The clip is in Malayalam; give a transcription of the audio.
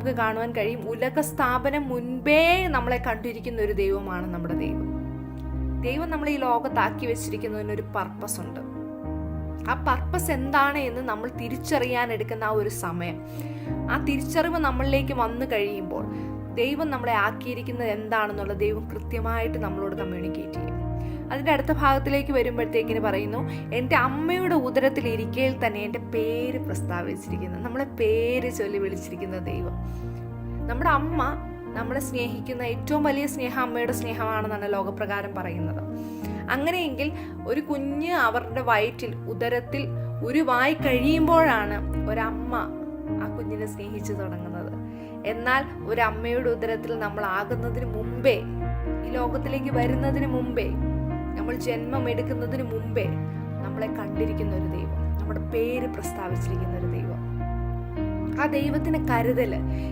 നമുക്ക് കാണുവാൻ കഴിയും, ഉലക സ്ഥാപനം മുൻപേ നമ്മളെ കണ്ടിരിക്കുന്ന ഒരു ദൈവമാണ് നമ്മുടെ ദൈവം. ദൈവം നമ്മളെ ഈ ലോകത്താക്കി വെച്ചിരിക്കുന്നതിനൊരു പർപ്പസ് ഉണ്ട്. ആ പർപ്പസ് എന്താണ് എന്ന് നമ്മൾ തിരിച്ചറിയാൻ എടുക്കുന്ന ആ ഒരു സമയം, ആ തിരിച്ചറിവ് നമ്മളിലേക്ക് വന്നു കഴിയുമ്പോൾ ദൈവം നമ്മളെ ആക്കിയിരിക്കുന്നത് എന്താണെന്നുള്ളത് ദൈവം കൃത്യമായിട്ട് നമ്മളോട് കമ്മ്യൂണിക്കേറ്റ് ചെയ്യും. അതിൻ്റെ അടുത്ത ഭാഗത്തിലേക്ക് വരുമ്പോഴത്തേക്കിന് പറയുന്നു, എൻ്റെ അമ്മയുടെ ഉദരത്തിൽ ഇരിക്കയിൽ തന്നെ എൻ്റെ പേര് പ്രസ്താവിച്ചിരിക്കുന്നു. നമ്മളെ പേര് ചൊല്ലി വിളിച്ചിരിക്കുന്ന ദൈവം. നമ്മുടെ അമ്മ നമ്മളെ സ്നേഹിക്കുന്ന ഏറ്റവും വലിയ സ്നേഹം അമ്മയുടെ സ്നേഹമാണെന്നാണ് ലോകപ്രകാരം പറയുന്നത്. അങ്ങനെയെങ്കിൽ ഒരു കുഞ്ഞ് അവരുടെ വയറ്റിൽ ഉദരത്തിൽ ഉരുവായി കഴിയുമ്പോഴാണ് ഒരമ്മ ആ കുഞ്ഞിനെ സ്നേഹിച്ചു തുടങ്ങുന്നത്. എന്നാൽ ഒരമ്മയുടെ ഉദരത്തിൽ നമ്മൾ ആകുന്നതിന് മുമ്പേ, ഈ ലോകത്തിലേക്ക് വരുന്നതിന് മുമ്പേ, നമ്മൾ ജന്മം എടുക്കുന്നതിന് മുമ്പേ നമ്മളെ കണ്ടിരിക്കുന്ന ഒരു ദൈവം, നമ്മുടെ പേര് പ്രസ്താവിച്ചിരിക്കുന്ന ഒരു ദൈവം. ആ ദൈവത്തിന് കരുതല്